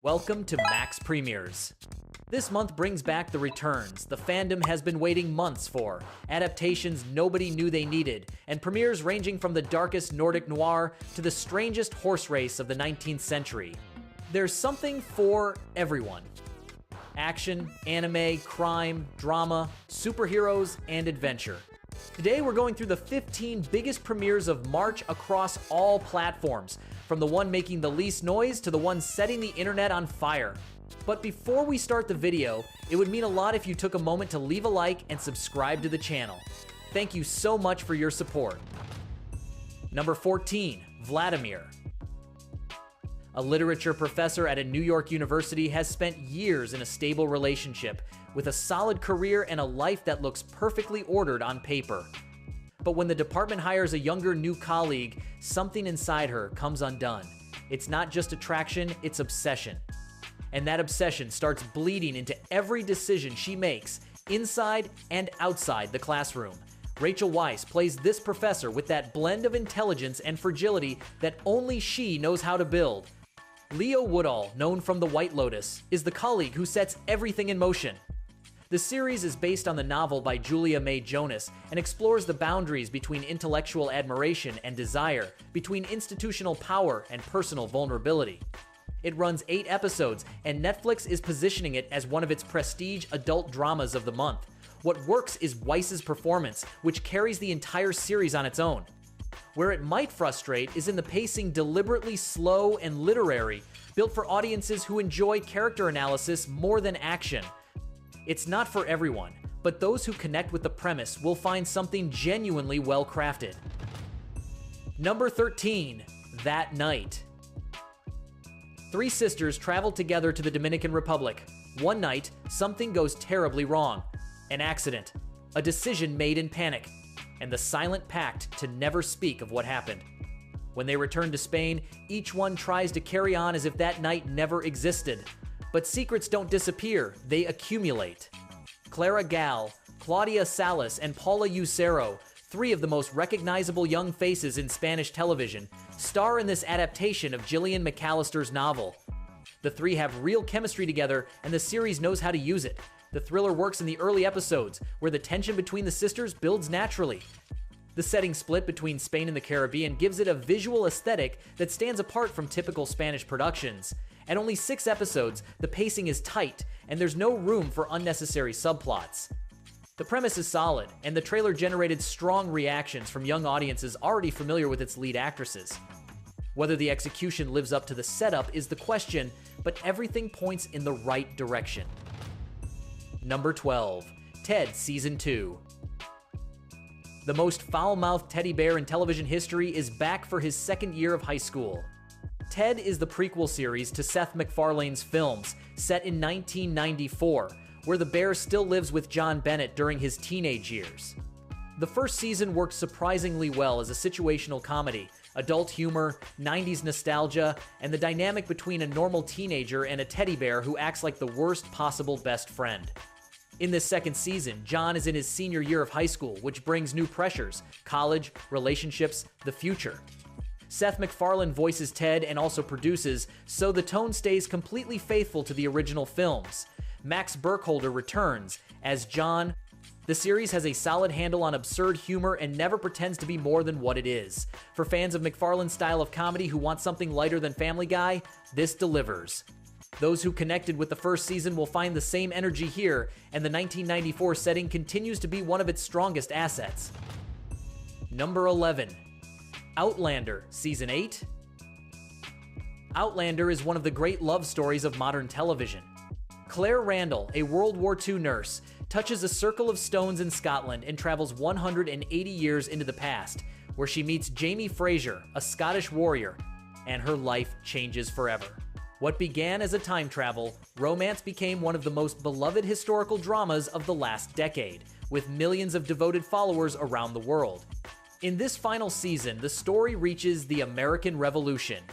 Welcome to Max Premieres. This month brings back the returns the fandom has been waiting months for, adaptations nobody knew they needed, and premieres ranging from the darkest Nordic noir to the strangest horse race of the 19th century. There's something for everyone. Action, anime, crime, drama, superheroes, and adventure. Today we're going through the 15 biggest premieres of March across all platforms, from the one making the least noise to the one setting the internet on fire. But before we start the video, it would mean a lot if you took a moment to leave a like and subscribe to the channel. Thank you so much for your support. Number 14, Vladimir. A literature professor at a New York university has spent years in a stable relationship, with a solid career and a life that looks perfectly ordered on paper. But when the department hires a younger new colleague, something inside her comes undone. It's not just attraction, it's obsession. And that obsession starts bleeding into every decision she makes, inside and outside the classroom. Rachel Weisz plays this professor with that blend of intelligence and fragility that only she knows how to build. Leo Woodall, known from The White Lotus, is the colleague who sets everything in motion. The series is based on the novel by Julia May Jonas and explores the boundaries between intellectual admiration and desire, between institutional power and personal vulnerability. It runs 8 episodes, and Netflix is positioning it as one of its prestige adult dramas of the month. What works is Weisz's performance, which carries the entire series on its own. Where it might frustrate is in the pacing deliberately slow and literary, built for audiences who enjoy character analysis more than action. It's not for everyone, but those who connect with the premise will find something genuinely well crafted. Number 13, That Night. 3 sisters travel together to the Dominican Republic. One night, something goes terribly wrong. An accident, a decision made in panic, and the silent pact to never speak of what happened. When they return to Spain, each one tries to carry on as if that night never existed. But secrets don't disappear, they accumulate. Clara Gal, Claudia Salas, and Paula Lucero, 3 of the most recognizable young faces in Spanish television, star in this adaptation of Gillian McAllister's novel. The 3 have real chemistry together, and the series knows how to use it. The thriller works in the early episodes, where the tension between the sisters builds naturally. The setting split between Spain and the Caribbean gives it a visual aesthetic that stands apart from typical Spanish productions. At only 6 episodes, the pacing is tight, and there's no room for unnecessary subplots. The premise is solid, and the trailer generated strong reactions from young audiences already familiar with its lead actresses. Whether the execution lives up to the setup is the question, but everything points in the right direction. Number 12, Ted Season 2. The most foul-mouthed teddy bear in television history is back for his 2nd year of high school. Ted is the prequel series to Seth MacFarlane's films, set in 1994, where the bear still lives with John Bennett during his teenage years. The first season worked surprisingly well as a situational comedy, adult humor, 90s nostalgia, and the dynamic between a normal teenager and a teddy bear who acts like the worst possible best friend. In this 2nd season, John is in his senior year of high school, which brings new pressures: college, relationships, the future. Seth MacFarlane voices Ted and also produces, so the tone stays completely faithful to the original films. Max Burkholder returns as John. The series has a solid handle on absurd humor and never pretends to be more than what it is. For fans of MacFarlane's style of comedy who want something lighter than Family Guy, this delivers. Those who connected with the first season will find the same energy here, and the 1994 setting continues to be one of its strongest assets. Number 11, Outlander Season 8. Outlander is one of the great love stories of modern television. Claire Randall, a World War II nurse, touches a circle of stones in Scotland and travels 180 years into the past, where she meets Jamie Fraser, a Scottish warrior, and her life changes forever. What began as a time travel, romance became one of the most beloved historical dramas of the last decade, with millions of devoted followers around the world. In this final season, the story reaches the American Revolution.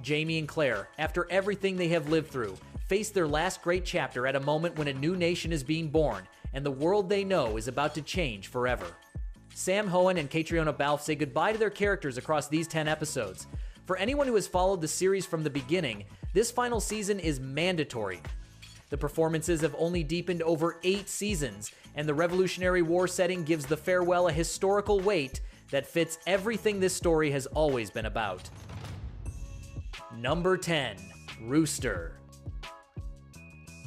Jamie and Claire, after everything they have lived through, face their last great chapter at a moment when a new nation is being born, and the world they know is about to change forever. Sam Hohen and Catriona Balfe say goodbye to their characters across these 10 episodes. For anyone who has followed the series from the beginning, This final season is mandatory. The performances have only deepened over 8 seasons, and the Revolutionary War setting gives the farewell a historical weight that fits everything this story has always been about. Number 10. Rooster.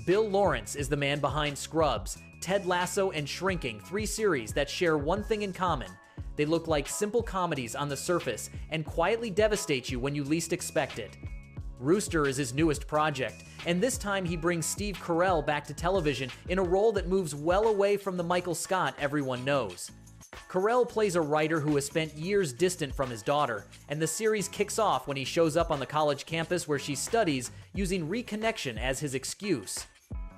Bill Lawrence is the man behind Scrubs, Ted Lasso, and Shrinking, 3 series that share one thing in common. They look like simple comedies on the surface and quietly devastate you when you least expect it. Rooster is his newest project, and this time he brings Steve Carell back to television in a role that moves well away from the Michael Scott everyone knows. Carell plays a writer who has spent years distant from his daughter, and the series kicks off when he shows up on the college campus where she studies, using reconnection as his excuse.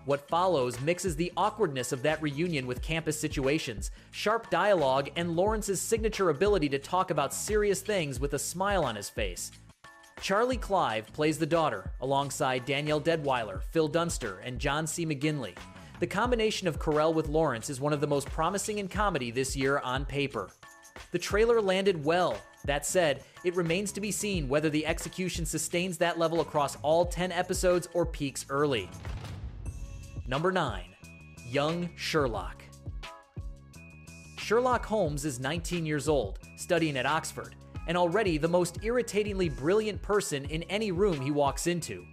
What follows mixes the awkwardness of that reunion with campus situations, sharp dialogue, and Lawrence's signature ability to talk about serious things with a smile on his face. Charlie Clive plays the daughter, alongside Danielle Deadwyler, Phil Dunster, and John C. McGinley. The combination of Carell with Lawrence is one of the most promising in comedy this year on paper. The trailer landed well. That said, it remains to be seen whether the execution sustains that level across all 10 episodes or peaks early. Number 9. Young Sherlock. Sherlock Holmes is 19 years old, studying at Oxford, and already the most irritatingly brilliant person in any room he walks into.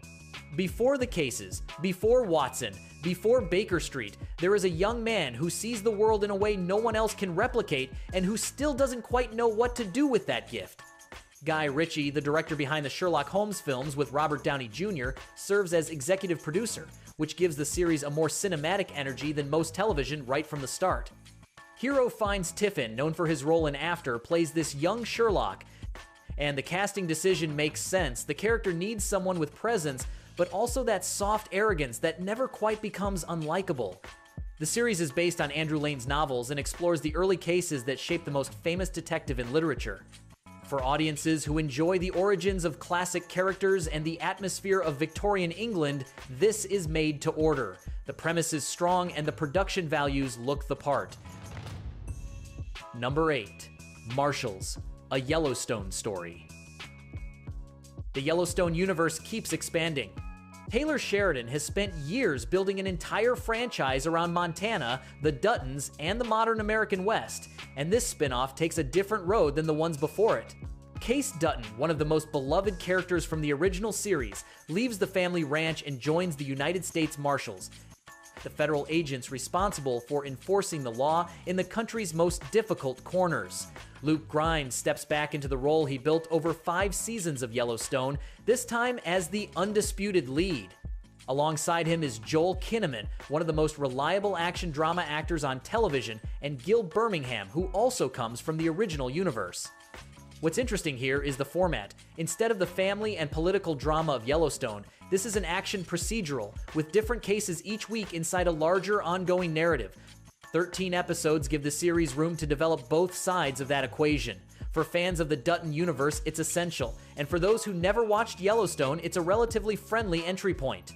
Before the cases, before Watson, before Baker Street, there is a young man who sees the world in a way no one else can replicate and who still doesn't quite know what to do with that gift. Guy Ritchie, the director behind the Sherlock Holmes films with Robert Downey Jr., serves as executive producer, which gives the series a more cinematic energy than most television right from the start. Hero Fiennes Tiffin, known for his role in After, plays this young Sherlock, and the casting decision makes sense. The character needs someone with presence, but also that soft arrogance that never quite becomes unlikable. The series is based on Andrew Lane's novels and explores the early cases that shaped the most famous detective in literature. For audiences who enjoy the origins of classic characters and the atmosphere of Victorian England, this is made to order. The premise is strong and the production values look the part. Number 8. Marshals, a Yellowstone story. The Yellowstone universe keeps expanding. Taylor Sheridan has spent years building an entire franchise around Montana, the Duttons, and the modern American West, and this spin-off takes a different road than the ones before it. Case Dutton, one of the most beloved characters from the original series, leaves the family ranch and joins the United States Marshals, the federal agents responsible for enforcing the law in the country's most difficult corners. Luke Grimes steps back into the role he built over 5 seasons of Yellowstone, this time as the undisputed lead. Alongside him is Joel Kinnaman, one of the most reliable action drama actors on television, and Gil Birmingham, who also comes from the original universe. What's interesting here is the format. Instead of the family and political drama of Yellowstone, this is an action procedural, with different cases each week inside a larger ongoing narrative. 13 episodes give the series room to develop both sides of that equation. For fans of the Dutton universe, it's essential, and for those who never watched Yellowstone, it's a relatively friendly entry point.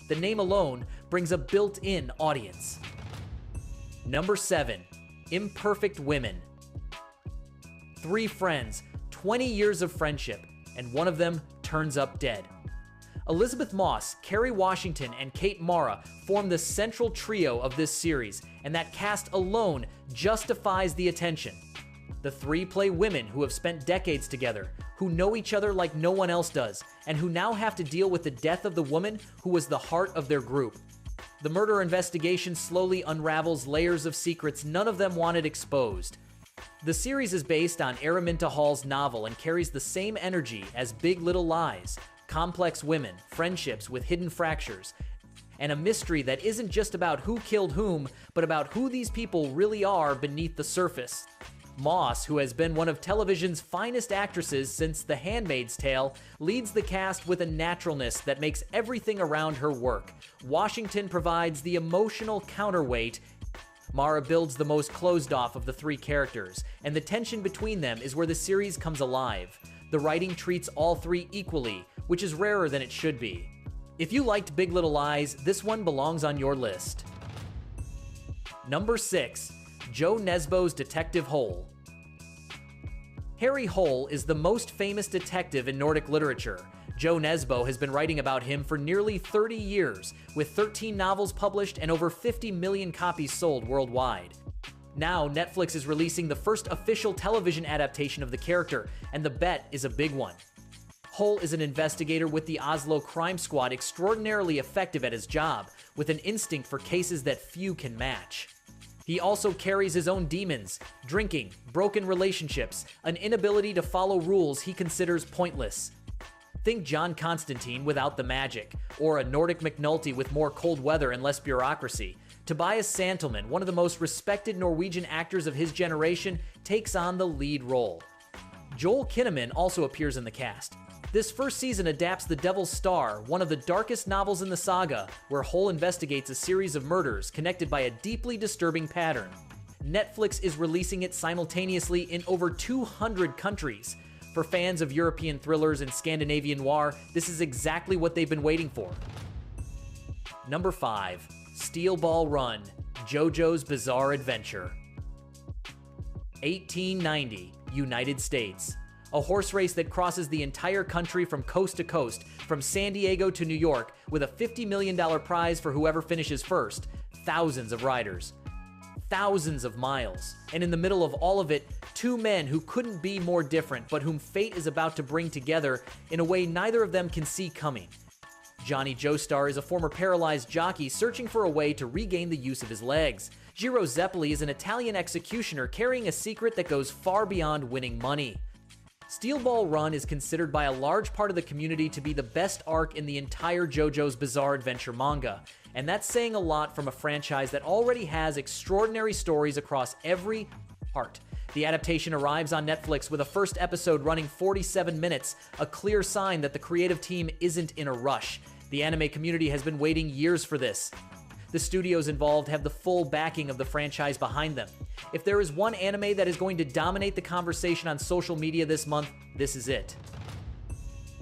The name alone brings a built-in audience. Number 7. Imperfect Women. 3 friends, 20 years of friendship, and one of them turns up dead. Elizabeth Moss, Kerry Washington, and Kate Mara form the central trio of this series, and that cast alone justifies the attention. The 3 play women who have spent decades together, who know each other like no one else does, and who now have to deal with the death of the woman who was the heart of their group. The murder investigation slowly unravels layers of secrets none of them wanted exposed. The series is based on Araminta Hall's novel and carries the same energy as Big Little Lies: complex women, friendships with hidden fractures, and a mystery that isn't just about who killed whom, but about who these people really are beneath the surface. Moss, who has been one of television's finest actresses since The Handmaid's Tale, leads the cast with a naturalness that makes everything around her work. Washington provides the emotional counterweight. Mara builds the most closed off of the 3 characters, and the tension between them is where the series comes alive. The writing treats all 3 equally, which is rarer than it should be. If you liked Big Little Lies, this one belongs on your list. Number 6. Joe Nesbo's Detective Hole. Harry Hole is the most famous detective in Nordic literature. Joe Nesbo has been writing about him for nearly 30 years, with 13 novels published and over 50 million copies sold worldwide. Now, Netflix is releasing the first official television adaptation of the character, and the bet is a big one. Hull is an investigator with the Oslo crime squad, extraordinarily effective at his job, with an instinct for cases that few can match. He also carries his own demons: drinking, broken relationships, an inability to follow rules he considers pointless. Think John Constantine without the magic, or a Nordic McNulty with more cold weather and less bureaucracy. Tobias Santelman, one of the most respected Norwegian actors of his generation, takes on the lead role. Joel Kinnaman also appears in the cast. This first season adapts The Devil's Star, one of the darkest novels in the saga, where Hull investigates a series of murders connected by a deeply disturbing pattern. Netflix is releasing it simultaneously in over 200 countries. For fans of European thrillers and Scandinavian noir, this is exactly what they've been waiting for. Number 5. Steelball Run, JoJo's Bizarre Adventure. 1890, United States. A horse race that crosses the entire country from coast to coast, from San Diego to New York, with a $50 million prize for whoever finishes first. Thousands of riders. Thousands of miles. And in the middle of all of it, two men who couldn't be more different, but whom fate is about to bring together in a way neither of them can see coming. Johnny Joestar is a former paralyzed jockey searching for a way to regain the use of his legs. Giro Zeppeli is an Italian executioner carrying a secret that goes far beyond winning money. Steelball Run is considered by a large part of the community to be the best arc in the entire JoJo's Bizarre Adventure manga, and that's saying a lot from a franchise that already has extraordinary stories across every part. The adaptation arrives on Netflix with a first episode running 47 minutes, a clear sign that the creative team isn't in a rush. The anime community has been waiting years for this. The studios involved have the full backing of the franchise behind them. If there is one anime that is going to dominate the conversation on social media this month, this is it.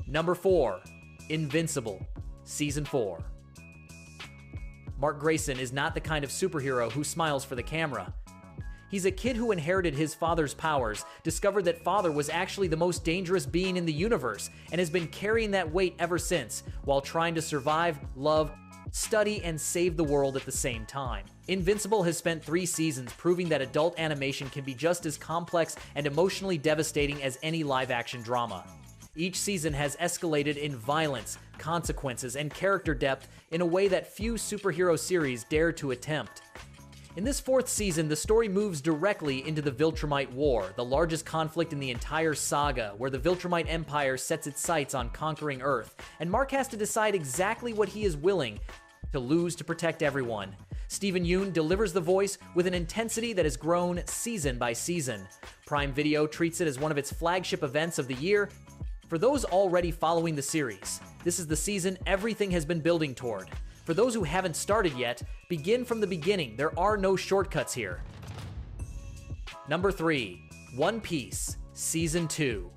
Number 4. Invincible, Season 4. Mark Grayson is not the kind of superhero who smiles for the camera. He's a kid who inherited his father's powers, discovered that father was actually the most dangerous being in the universe, and has been carrying that weight ever since, while trying to survive, love, study, and save the world at the same time. Invincible has spent 3 seasons proving that adult animation can be just as complex and emotionally devastating as any live-action drama. Each season has escalated in violence, consequences, and character depth in a way that few superhero series dare to attempt. In this 4th season, the story moves directly into the Viltrumite War, the largest conflict in the entire saga, where the Viltrumite Empire sets its sights on conquering Earth, and Mark has to decide exactly what he is willing to lose to protect everyone. Steven Yeun delivers the voice with an intensity that has grown season by season. Prime Video treats it as one of its flagship events of the year. For those already following the series, this is the season everything has been building toward. For those who haven't started yet, begin from the beginning. There are no shortcuts here. Number 3. One Piece, Season 2.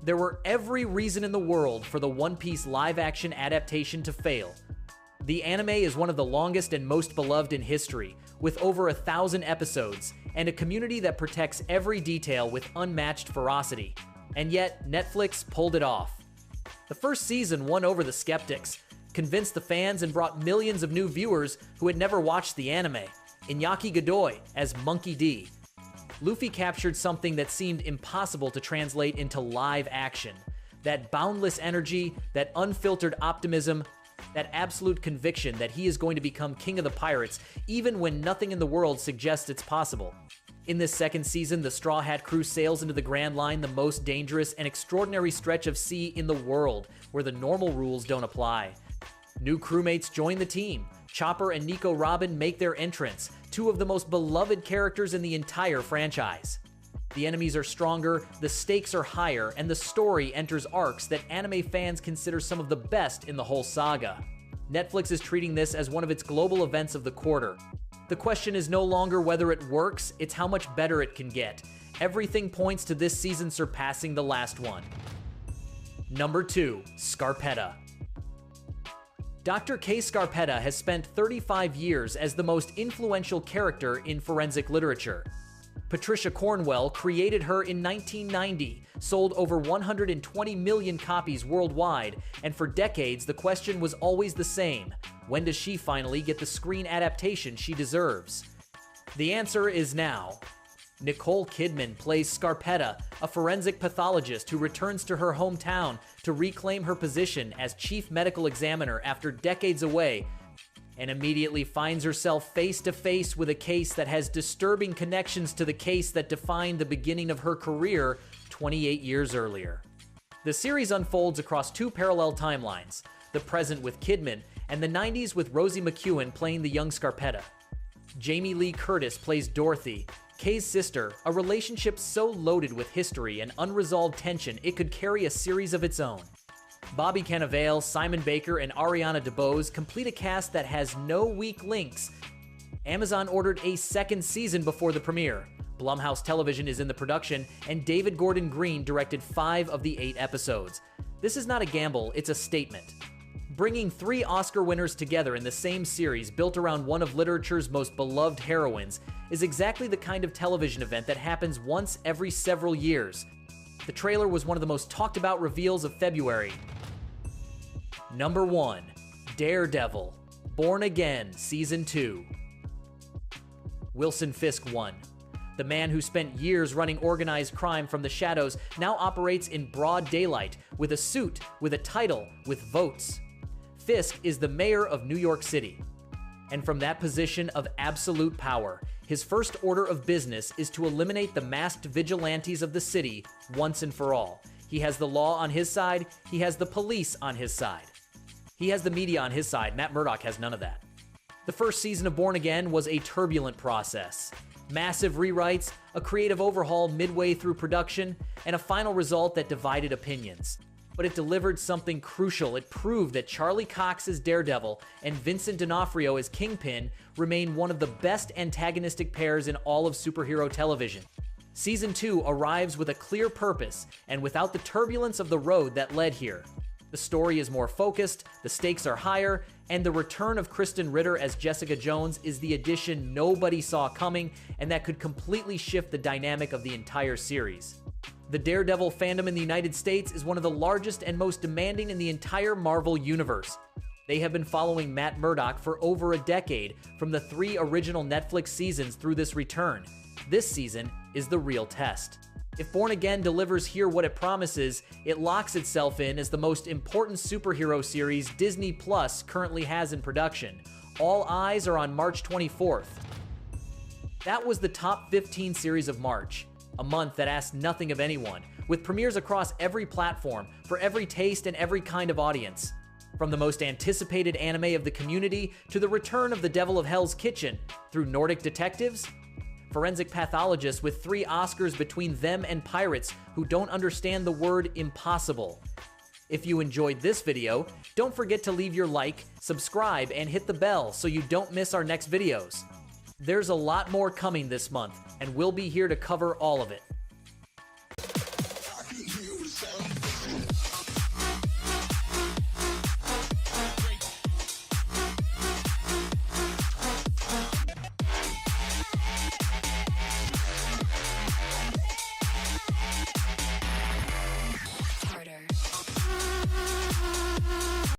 There were every reason in the world for the One Piece live-action adaptation to fail. The anime is one of the longest and most beloved in history, with over 1,000 episodes, and a community that protects every detail with unmatched ferocity. And yet, Netflix pulled it off. The first season won over the skeptics, convinced the fans, and brought millions of new viewers who had never watched the anime. Iñaki Godoy as Monkey D. Luffy captured something that seemed impossible to translate into live action. That boundless energy, that unfiltered optimism, that absolute conviction that he is going to become king of the pirates, even when nothing in the world suggests it's possible. In this 2nd season, the Straw Hat Crew sails into the Grand Line, the most dangerous and extraordinary stretch of sea in the world, where the normal rules don't apply. New crewmates join the team. Chopper and Nico Robin make their entrance, 2 of the most beloved characters in the entire franchise. The enemies are stronger, the stakes are higher, and the story enters arcs that anime fans consider some of the best in the whole saga. Netflix is treating this as one of its global events of the quarter. The question is no longer whether it works, it's how much better it can get. Everything points to this season surpassing the last one. Number 2, Scarpetta. Dr. K. Scarpetta has spent 35 years as the most influential character in forensic literature. Patricia Cornwell created her in 1990, sold over 120 million copies worldwide, and for decades the question was always the same: when does she finally get the screen adaptation she deserves? The answer is now. Nicole Kidman plays Scarpetta, a forensic pathologist who returns to her hometown to reclaim her position as chief medical examiner after decades away, and immediately finds herself face to face with a case that has disturbing connections to the case that defined the beginning of her career 28 years earlier. The series unfolds across two parallel timelines, the present with Kidman and the 90s with Rosie McEwen playing the young Scarpetta. Jamie Lee Curtis plays Dorothy, Kay's sister, a relationship so loaded with history and unresolved tension it could carry a series of its own. Bobby Cannavale, Simon Baker, and Ariana DeBose complete a cast that has no weak links. Amazon ordered a second season before the premiere. Blumhouse Television is in the production, and David Gordon Green directed 5 of the 8 episodes. This is not a gamble, it's a statement. Bringing 3 Oscar winners together in the same series built around one of literature's most beloved heroines is exactly the kind of television event that happens once every several years. The trailer was one of the most talked about reveals of February. Number 1. Daredevil, Born Again, Season 2. Wilson Fisk won. The man who spent years running organized crime from the shadows now operates in broad daylight, with a suit, with a title, with votes. Fisk is the mayor of New York City. And from that position of absolute power, his first order of business is to eliminate the masked vigilantes of the city once and for all. He has the law on his side, he has the police on his side. He has the media on his side. Matt Murdock has none of that. The first season of Born Again was a turbulent process. Massive rewrites, a creative overhaul midway through production, and a final result that divided opinions. But it delivered something crucial. It proved that Charlie Cox as Daredevil and Vincent D'Onofrio as Kingpin remain one of the best antagonistic pairs in all of superhero television. Season 2 arrives with a clear purpose and without the turbulence of the road that led here. The story is more focused, the stakes are higher, and the return of Kristen Ritter as Jessica Jones is the addition nobody saw coming and that could completely shift the dynamic of the entire series. The Daredevil fandom in the United States is one of the largest and most demanding in the entire Marvel universe. They have been following Matt Murdock for over a decade, from the 3 original Netflix seasons through this return. This season is the real test. If Born Again delivers here what it promises, it locks itself in as the most important superhero series Disney Plus currently has in production. All eyes are on March 24th. That was the top 15 series of March. A month that asked nothing of anyone, with premieres across every platform, for every taste and every kind of audience. From the most anticipated anime of the community to the return of the Devil of Hell's Kitchen, through Nordic detectives, forensic pathologists with 3 Oscars between them and pirates who don't understand the word impossible. If you enjoyed this video, don't forget to leave your like, subscribe, and hit the bell so you don't miss our next videos. There's a lot more coming this month, and we'll be here to cover all of it.